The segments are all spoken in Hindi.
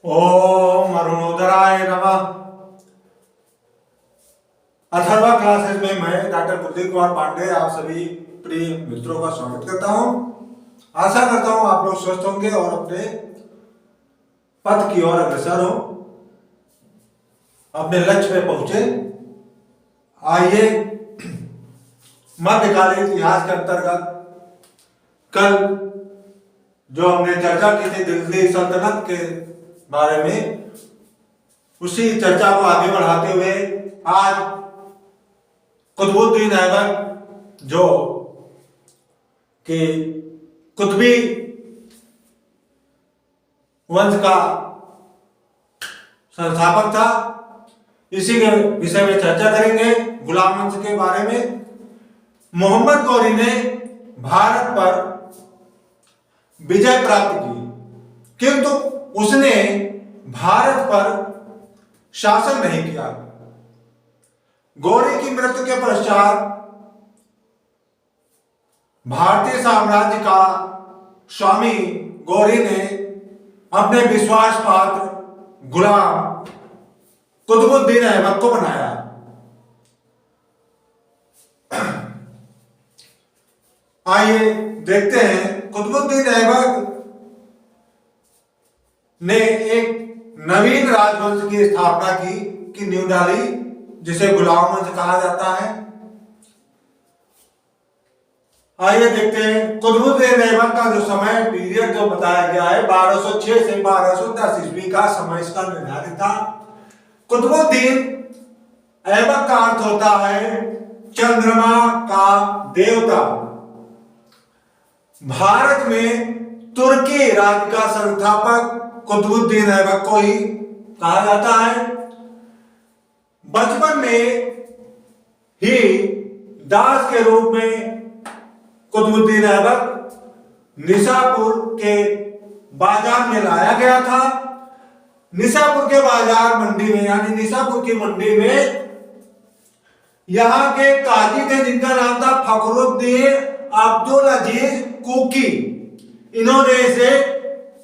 ओम अरुणोदराय नमः। अथर्वा क्लासेस में मैं डॉक्टर कुलदीप कुमार पांडे आप सभी प्रिय मित्रों का स्वागत करता हूं। आशा करता हूं आप लोग स्वस्थ होंगे और अपने पथ की ओर अग्रसर हो, अपने लक्ष्य पे पहुंचे। आइए मध्यकालीन इतिहास के अंतर्गत कल जो हमने चर्चा की थी दिल्ली सल्तनत के बारे में, उसी चर्चा को आगे बढ़ाते हुए आज कुतुबुद्दीन ऐबक जो कि कुतुबी वंश का संस्थापक था, इसी के विषय में चर्चा करेंगे। गुलाम वंश के बारे में मोहम्मद गौरी ने भारत पर विजय प्राप्त की, किंतु उसने भारत पर शासन नहीं किया। गौरी की मृत्यु के पश्चात भारतीय साम्राज्य का स्वामी गौरी ने अपने विश्वास पात्र गुलाम कुतुबुद्दीन ऐबक को बनाया। आइए देखते हैं कुतुबुद्दीन ऐबक ने एक नवीन राजवंश की स्थापना की नींव डाली, जिसे गुलाम वंश कहा जाता है। आइए देखते हैं कुतुबुद्दीन ऐबक का जो समय पीरियड जो बताया गया है 1206 से 1210 ईस्वी का समय इसका निर्धारित था। कुतुबुद्दीन ऐबक का अर्थ होता है चंद्रमा का देवता। भारत में तुर्की राज्य का संस्थापक कुतुबुद्दीन ऐबक को ही कहा जाता है। बचपन में ही दास के रूप में कुतुबुद्दीन ऐबक निशापुर के बाजार में लाया गया था। निशापुर के बाजार मंडी में, यानी निशापुर की मंडी में यहां के काजी थे जिनका नाम था फखरुद्दीन अब्दुल अजीज कुकी। इन्होंने इसे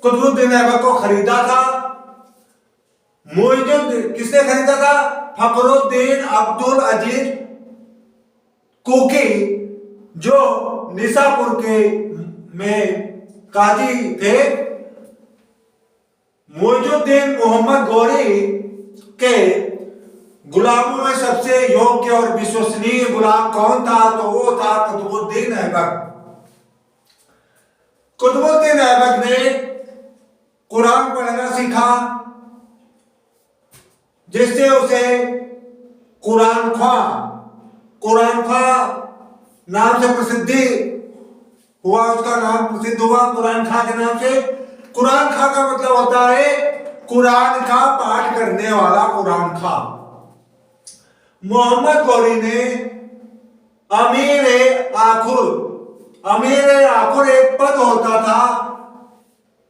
कुतुबुद्दीन ऐबक को खरीदा था। किसने खरीदा था? फखरुद्दीन अब्दुल अजीज कुकी, जो निशापुर के में काजी थे। मुइजुद्दीन मोहम्मद गौरी के गुलामों में सबसे योग्य और विश्वसनीय गुलाम कौन था? तो वो था कुतुबुद्दीन ऐबक। कुतुबुद्दीन ऐबक ने कुरान पढ़ना सीखा, जिससे उसे कुरान ख्वां नाम से प्रसिद्धि हुआ। उसका नाम प्रसिद्ध हुआ कुरान खां के नाम से। कुरान खां का मतलब होता है कुरान का पाठ करने वाला, कुरान खां। मोहम्मद गौरी ने अमीर आखुर एक पद होता था,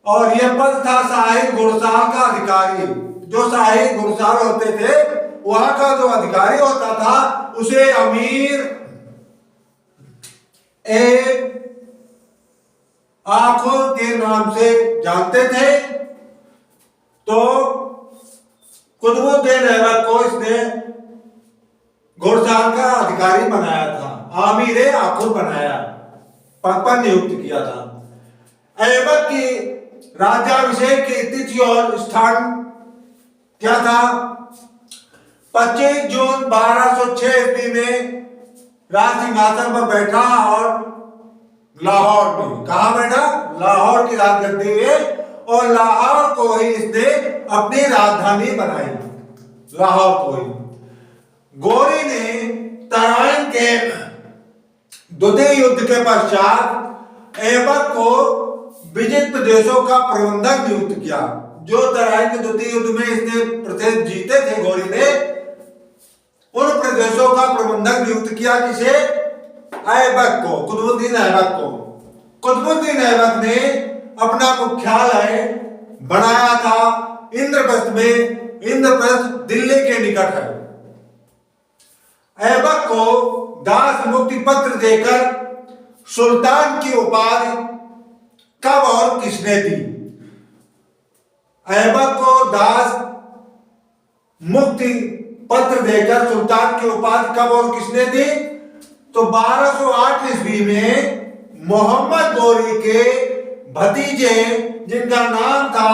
और यह पद था शाही घुड़साल का अधिकारी। जो शाही घुड़साल होते थे वहां का जो अधिकारी होता था उसे अमीर आखुर के नाम से जानते थे। तो कुतुबुद्दीन ऐबक को इसने घुड़साल का अधिकारी बनाया था, आमीर आखुर बनाया, पद पर नियुक्त किया था। ऐबक की राज्याभिषेक की तिथि और स्थान क्या था? 25 जून 1206 ईस्वी में राज सिंहासन पर बैठा और लाहौर में, कहा बैठा? लाहौर की राजगद्दी में, और लाहौर को ही इसने अपनी राजधानी बनाई, लाहौर को ही। गौरी ने तराइन के द्वितीय युद्ध के पश्चात ऐबक को विजित प्रदेशों का प्रबंधक नियुक्त किया। जो तराइन के द्वितीय युद्ध में इसने प्रदेश जीते थे गौरी ने, उन प्रदेशों का प्रबंधक नियुक्त किया। किसे? ऐबक को, कुतुबुद्दीन ऐबक को। कुतुबुद्दीन ऐबक ने अपना मुख्यालय बनाया था इंद्रप्रस्थ में। इंद्रप्रस्थ दिल्ली के निकट है। ऐबक को दास मुक्ति पत्र देकर सुल्तान की उपाधि कब और किसने दी? ऐबक को दास मुक्ति पत्र देकर सुल्तान की उपाधि कब और किसने दी? तो 1208 ईस्वी में मोहम्मद गोरी के भतीजे जिनका नाम था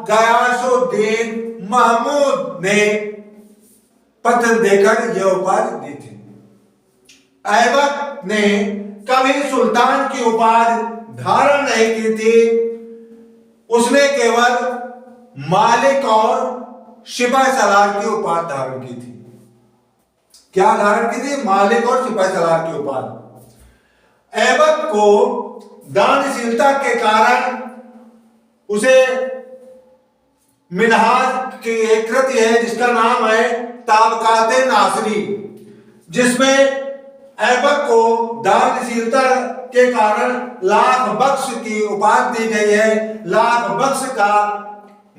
गयासुद्दीन महमूद ने पत्र देकर यह उपाधि दी थी। ऐबक ने कभी सुल्तान की उपाधि धारण नहीं की थी, उसने केवल मालिक और सिपाही सालार की उपाधि धारण की थी। क्या धारण की थी? मालिक और सिपाही सालार की उपाधि। ऐबक को दानशीलता के कारण उसे मिनहाज की एक कृति है जिसका नाम है ताबकाते नासरी, जिसमें ऐबक को दानशीलता के कारण लाख बख्श की उपाधि दी गई है। लाख बख्श का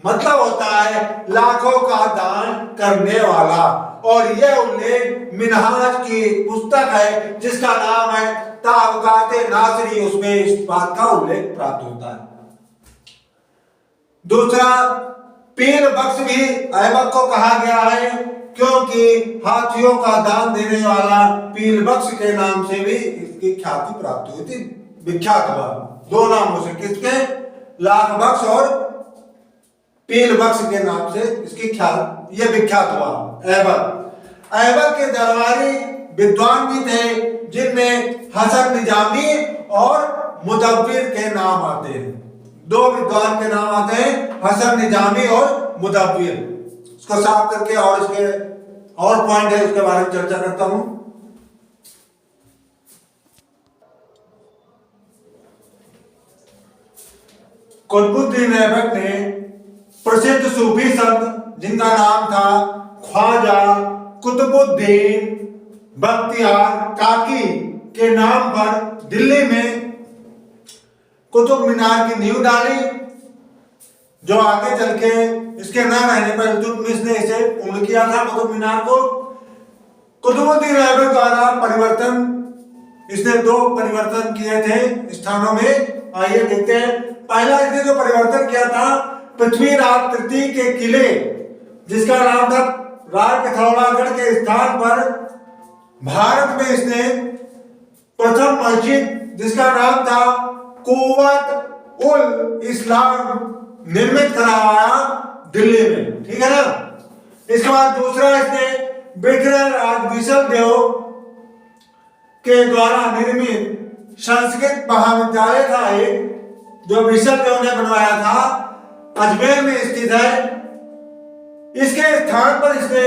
मतलब होता है लाखों का दान करने वाला, और यह उल्लेख मिनहाज की पुस्तक है जिसका नाम है ताबकाते नासरी, उसमें इस बात का उल्लेख प्राप्त होता है। दूसरा, पीर बख्श भी ऐबक को कहा गया है क्योंकि हाथियों का दान देने वाला पीर बख्श के नाम से भी इसकी ख्याति प्राप्त हुई थी, विख्यात हुआ। दो नामों से, किसके? लाख बख्श और पीर बख्श के नाम से इसकी ख्याति, यह विख्यात हुआ। ऐबक के दरबारी विद्वान भी थे जिनमें हसन निजामी और मुदव्विर के नाम आते हैं। दो विद्वान के नाम आते हैं, हसन निजामी और मुदव्विर। उसको साफ करके और इसके और पॉइंट है उसके बारे में चर्चा करता हूं। कुतुबुद्दीन ऐबक ने प्रसिद्ध सूफी संत जिनका नाम था ख्वाजा कुतुबुद्दीन बख्तियार काकी के नाम पर दिल्ली में कुतुब मीनार की नींव डाली, जो आगे चल के इसके न रहने पर इल्तुतमिश ने इसे पूर्ण किया था कुतुब मीनार को। कुतुबुद्दीन ऐबक द्वारा परिवर्तन, इसने दो परिवर्तन किए थे स्थानों में। आइए देखते हैं। पहला इसने जो परिवर्तन किया था, पृथ्वीराज तृतीय के किले जिसका नाम था राय पिथौरागढ़ के स्थान पर भारत में इसने प्रथम मस्जिद जिसका नाम था कुव्वत उल इस्लाम निर्मित करवाया दिल्ली में, ठीक है ना। इसके बाद दूसरा, इसने बिखरे राज विशल देव के द्वारा निर्मित संस्कृत महाविद्यालय था एक, जो विशल देव ने बनवाया था, अजमेर में स्थित है। इसके स्थान पर इसने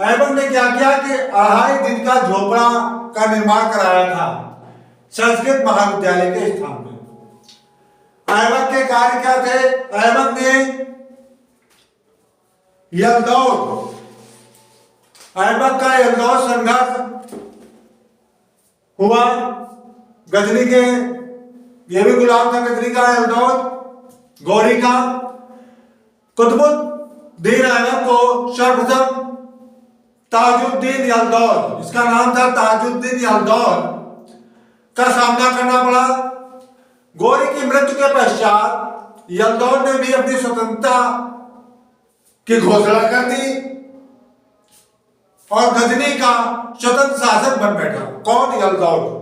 ऐबक ने क्या किया कि 2.5 दिन का झोपड़ा का निर्माण कराया था संस्कृत महाविद्यालय के स्थान पर। ऐबक के कार्य क्या थे? ऐबक ने यलदौद, ऐबक का यलदौद संघर्ष हुआ। गजनी के, यह भी गुलाम था गजनी का, यलदौद गौरी का। कुतुबुद्दीन ऐबक को सर्वप्रथम ताजुद्दीन यलदौद, इसका नाम था ताजुद्दीन यलदौद, का सामना करना पड़ा। गौरी की मृत्यु के पश्चात यलदौद ने भी अपनी स्वतंत्रता की घोषणा कर दी और गजनी का स्वतंत्र शासक बन बैठा। कौन? यलदौद।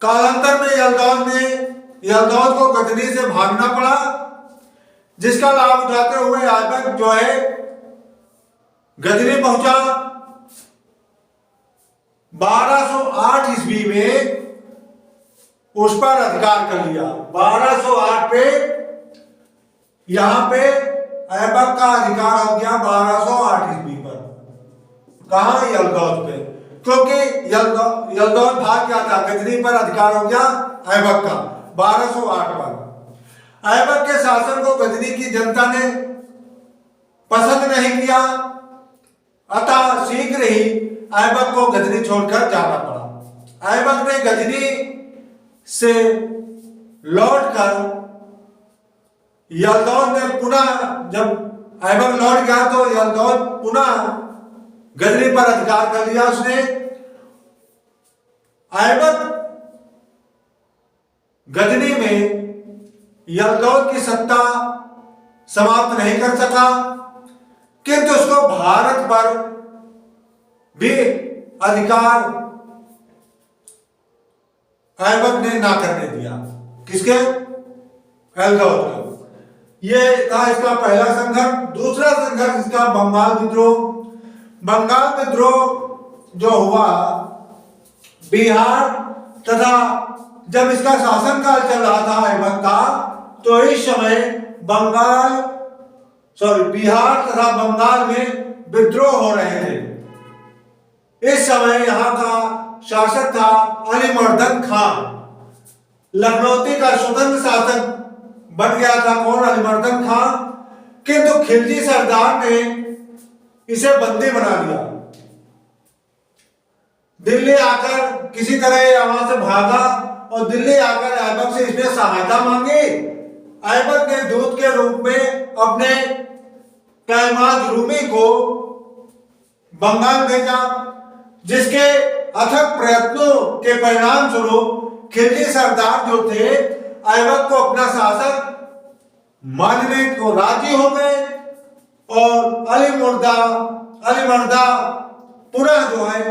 कालांतर में यलदौद को गजनी से भागना पड़ा, जिसका लाभ उठाते हुए ऐबक जो है गजनी पहुंचा। 1208 ईस्वी में उस पर अधिकार कर लिया। 1208 पे यहां पे ऐबक का अधिकार हो गया 1208 ईस्वी पर। कहां? यलदौद पे, क्योंकि यलदौद भाग गया था, गजनी पर अधिकार हो गया ऐबक का 1208 पर। ऐबक के शासन को गजनी की जनता ने पसंद नहीं किया, अतः शीघ्र ही ऐबक को गजनी छोड़कर जाना पड़ा। ऐबक ने गजनी से लौटकर यलदौद ने पुनः, जब ऐबक लौट गया तो यलदौद पुनः गजनी पर अधिकार कर लिया उसने। ऐबक गजनी में यलदौद की सत्ता समाप्त नहीं कर सका, किंतु उसको भारत पर भी अधिकार ऐबक ने ना करने दिया। किसके? यलदौद का। ये था इसका पहला संघर्ष। दूसरा संघर्ष इसका बंगाल विद्रोह। बंगाल विद्रोह जो हुआ बिहार तथा जब इसका शासनकाल चल रहा था ऐबक का, तो इस समय बिहार तथा बंगाल में विद्रोह हो रहे थे। इस समय यहाँ का शासक था अलीमर्दन खान। लखनौती का स्वतंत्र शासक बन गया था कौन? अलीमर्दन खान। किंतु खिलजी सरदार ने इसे बंदी बना लिया। दिल्ली आकर किसी तरह वहां से भागा और दिल्ली आकर ऐबक से इसने सहायता मांगी। ऐबक ने दूत के रूप में अपने कैमाज रूमी को बंगाल भेजा, जिसके अथक प्रयत्नों के परिणाम स्वरूप खिलजी सरदार जो थे ऐबक को अपना शासक मानने को राजी हो गए और अलीमर्दा पुनः जो है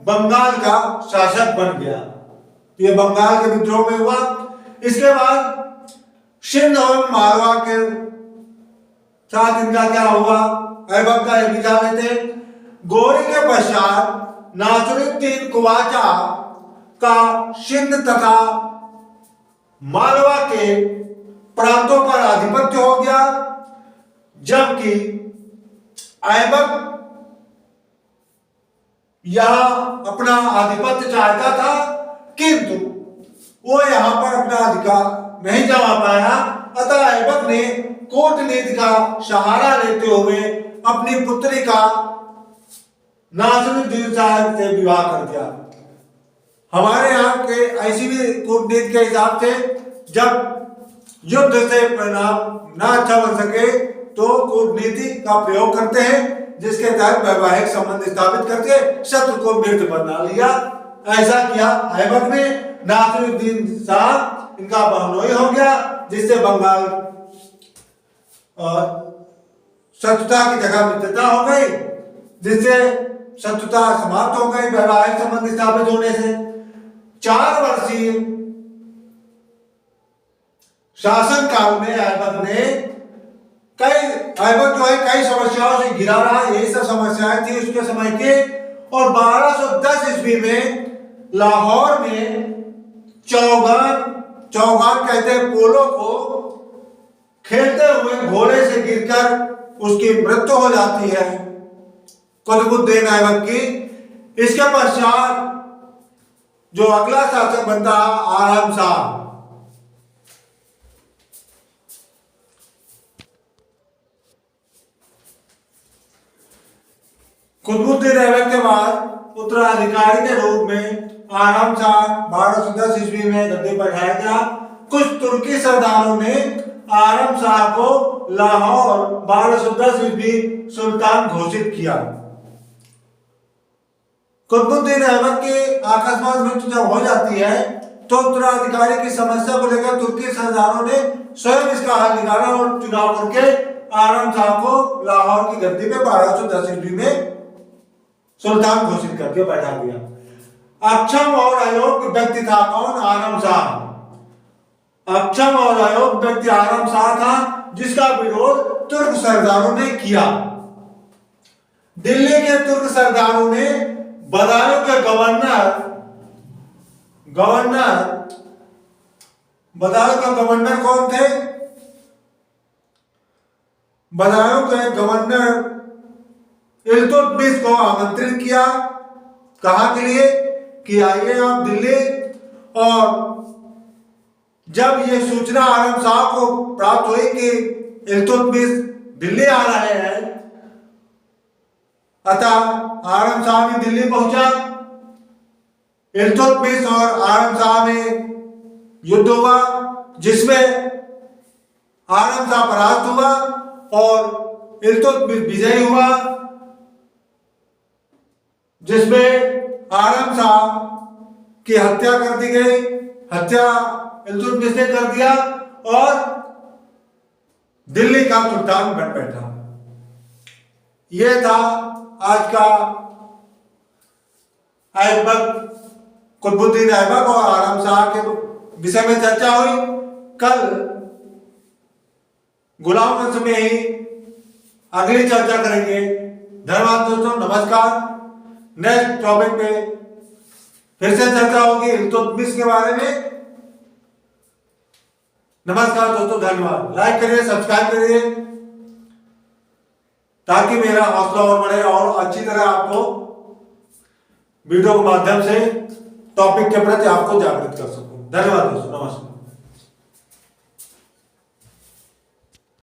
बंगाल का शासक बन गया। ये बंगाल के विद्रोह में हुआ। इसके बाद सिंध और मारवा के साथ इनका क्या हुआ? ऐबक का एक विचार लेते। गोरी के पश्चात नासिरुद्दीन कुवाचा का सिंध तथा मालवा के प्रांतों पर आधिपत्य हो गया, जबकि ऐबक यहां अपना आधिपत्य चाहता था, किंतु वो यहां पर अपना अधिकार नहीं जमा पाया। अतः ऐबक ने कूटनीति का सहारा लेते हुए अपनी पुत्री का नासिरुद्दीन साहब से विवाह कर दिया। हमारे यहाँ के ऐसी भी कूटनीति के हिसाब से जब युद्ध से परिणाम ना अच्छा बन सके तो कूटनीति का प्रयोग करते हैं, जिसके तहत वैवाहिक संबंध स्थापित करके शत्रु को मित्र बना लिया। ऐसा किया ऐबक ने। नासिरुद्दीन साहब इनका बहनोई हो गया, जिससे बंगाल शत्रुता की जगह मित्रता हो गई, जिससे शत्रुता समाप्त हो गई वैवाहिक संबंध स्थापित होने से। 4 वर्षीय शासन काल में ऐबक जो है कई समस्याओं से घिरा रहा। यही सब समस्याएं थी उसके समय के। और 1210 ईस्वी में लाहौर में चौगान कहते हैं पोलो को खेलते हुए घोड़े से गिरकर उसकी मृत्यु हो जाती है कुतुबुद्दीन ऐबक की। इसके पश्चात जो अगला शासक बनता आराम शाह। कुतुबुद्दीन ऐबक के बाद उत्तराधिकारी के रूप में आराम शाह 1210 ईस्वी में गद्दी पर बैठाया गया। कुछ तुर्की सरदारों ने आराम शाह को लाहौर 1210 ईस्वी सुल्तान घोषित किया। कुतुबुद्दीन ऐबक की अकस्मात मृत्यु जब हो जाती है तो उत्तराधिकारी की समस्या को लेकर तुर्की सरदारों ने स्वयं इसका हल निकाला और चुनाव करके आराम शाह को लाहौर की गद्दी पे 1210 ईस्वी में सुल्तान घोषित करके बैठा दिया। अक्षम और अयोग्य व्यक्ति था कौन? आराम शाह। अक्षम और अयोग्य व्यक्ति आराम शाह था, जिसका विरोध तुर्क सरदारों ने किया। दिल्ली के तुर्क सरदारों ने बदायूं के बदायूं के गवर्नर कौन थे? बदायूं के गवर्नर इल्तुतमिश को आमंत्रित किया। कहाँ के लिए? कि आइए आप दिल्ली। और जब ये सूचना आराम शाह को प्राप्त हुई कि इल्तुतमिश दिल्ली आ रहे हैं, अतः आराम शाह भी दिल्ली पहुंचा। इल्तुतमिश और आराम शाह में युद्ध हुआ, जिसमें आराम शाह परास्त हुआ और इल्तुतमिश विजयी हुआ, जिसमें आराम शाह की हत्या कर दी गई। हत्या इल्तुतमिश ने कर दिया और दिल्ली का सुल्तान बन बैठा। यह था आज का ऐबक, कुतुबुद्दीन ऐबक और आलम शाह के विषय में चर्चा हुई। कल गुलाम वंश में ही अगली चर्चा करेंगे। धन्यवाद दोस्तों, नमस्कार। नेक्स्ट टॉपिक पे फिर से चर्चा होगी इल्तुतमिश के बारे में। नमस्कार दोस्तों, धन्यवाद। लाइक करिए, सब्सक्राइब करिए ताकि मेरा हौसला और बढ़े और अच्छी तरह आपको वीडियो के माध्यम से टॉपिक के प्रति आपको जागृत कर सकूं। धन्यवाद दोस्तों, नमस्कार।